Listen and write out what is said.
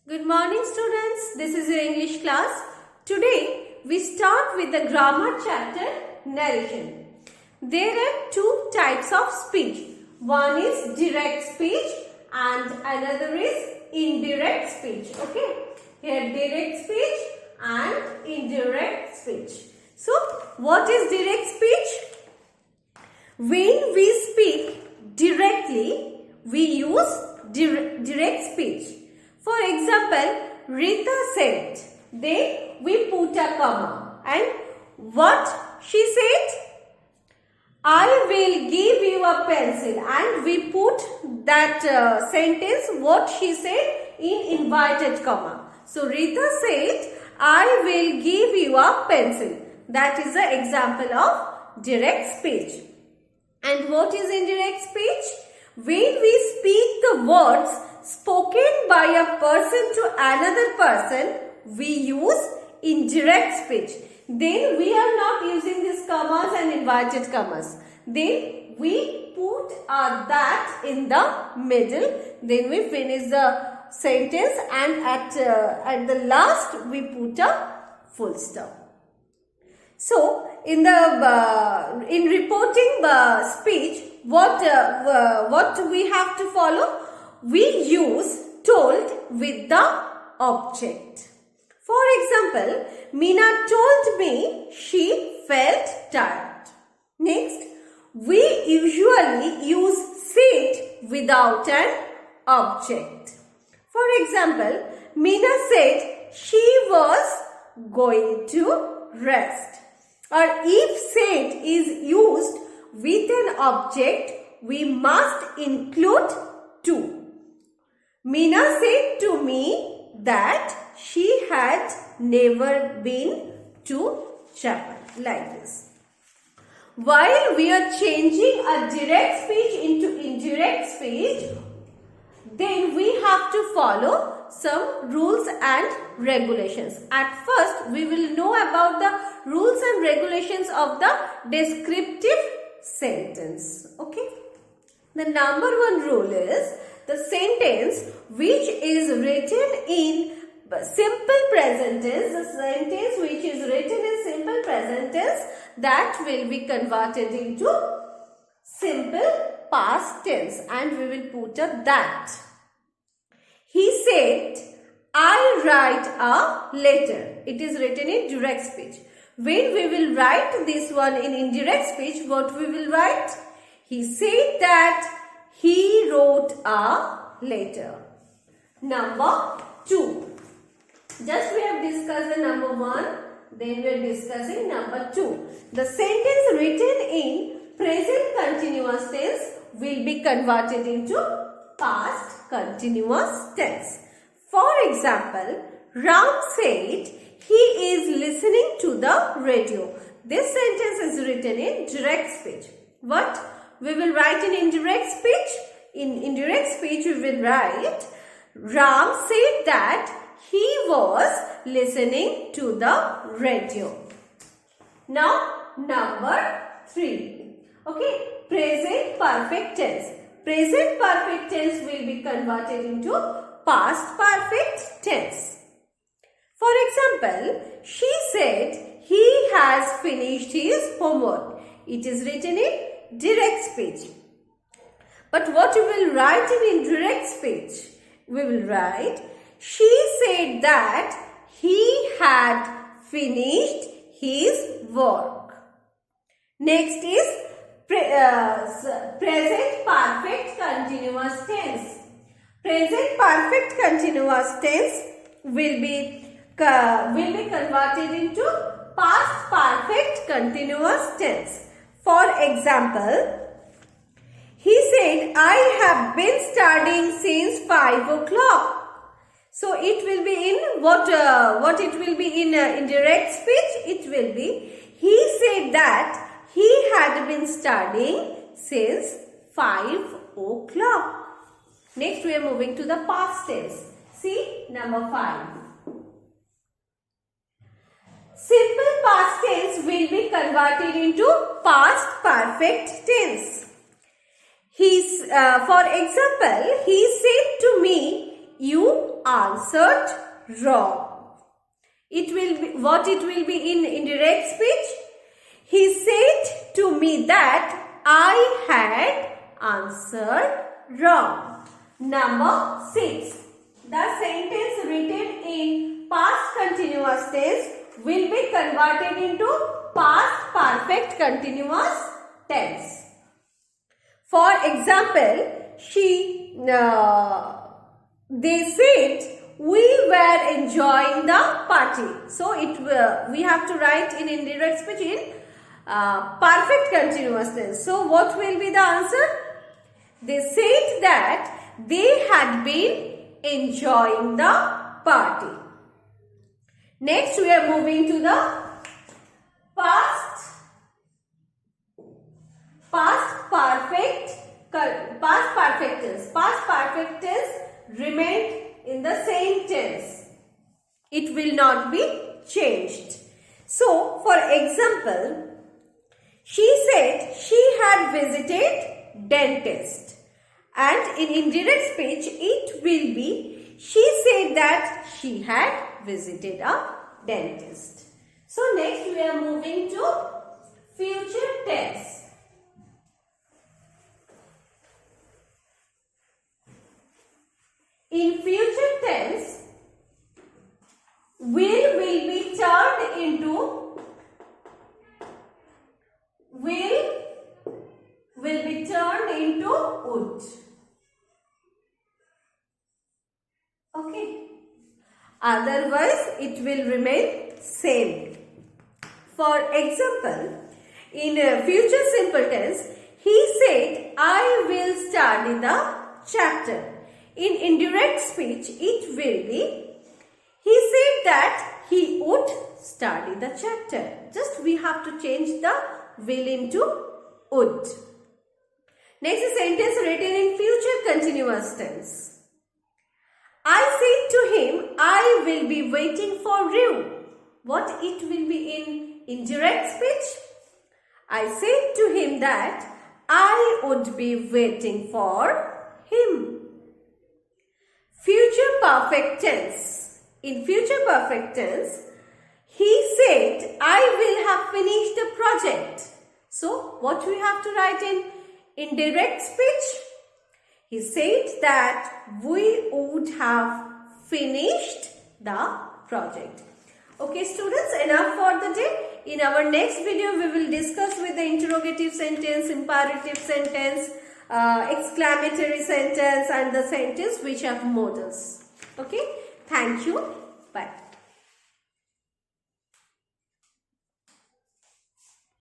Good morning students, this is your English class. Today we start with the grammar chapter narration. There are two types of speech. One is direct speech and another is indirect speech. Okay, here direct speech and indirect speech. So what is direct speech? When we speak directly, we use direct speech. For example, Rita said, then we put a comma. And what she said? I will give you a pencil. And we put that sentence, what she said, in inverted comma. So, Rita said, I will give you a pencil. That is an example of direct speech. And what is indirect speech? When we speak the words spoken by a person to another person, we use indirect speech. Then we are not using these commas and inverted commas. Then we put that in the middle. Then we finish the sentence and at the last we put a full stop. So in reporting speech, what we have to follow? We use told with the object. For example, Meena told me she felt tired. Next, we usually use said without an object. For example, Meena said she was going to rest. Or if said is used with an object, we must include to. Meena said to me that she had never been to chapel, like this. While we are changing a direct speech into indirect speech, then we have to follow some rules and regulations. At first, we will know about the rules and regulations of the descriptive sentence. Okay. The number one rule is the sentence which is written in simple present tense, the sentence which is written in simple present tense, that will be converted into simple past tense and we will put a that. He said, I write a letter. It is written in direct speech. When we will write this one in indirect speech, what we will write? He said that he wrote a letter. Number 2. Just we have discussed the number 1. Then we are discussing number 2. The sentence written in present continuous tense will be converted into past continuous tense. For example, Ram said he is listening to the radio. This sentence is written in direct speech. What? We will write in indirect speech. In indirect speech, we will write, Ram said that he was listening to the radio. Now, number 3. Okay, present perfect tense. Present perfect tense will be converted into past perfect tense. For example, she said he has finished his homework. It is written in direct speech. But what we will write in indirect speech? We will write, she said that he had finished his work. Next is present perfect continuous tense. Present perfect continuous tense will be converted into past perfect continuous tense. For example, he said, I have been studying since 5 o'clock. So it will be in what it will be in indirect speech? It will be, he said that he had been studying since 5 o'clock. Next we are moving to the past tense. See number 5. Simple past tense will be converted into past perfect tense. For example, he said to me, you answered wrong. It will be what it will be in indirect speech. He said to me that I had answered wrong. Number 6. The sentence written in past continuous tense will be converted into past perfect continuous tense. For example, they said we were enjoying the party. So we have to write in indirect speech in perfect continuous tense. So what will be the answer? They said that they had been enjoying the party. Next, we are moving to the past perfect tense. Past perfect tense remained in the same tense. It will not be changed. So, for example, she said she had visited dentist. And in indirect speech, it will be she said that she had visited a dentist. So, next we are moving to future tense. In future tense, will be turned into would. Okay. Otherwise, it will remain same. For example, in future simple tense, he said, I will study the chapter. In indirect speech, it will be, he said that he would study the chapter. Just we have to change the will into would. Next sentence written in future continuous tense. I said to him, I will be waiting for you. What it will be in indirect speech? I said to him that I would be waiting for him. Future perfect tense. In future perfect tense, he said, I will have finished the project. So, what we have to write in indirect speech? He said that we would have finished the project. Okay students, enough for the day. In our next video, we will discuss with the interrogative sentence, imperative sentence, exclamatory sentence and the sentence which have modals. Okay, thank you.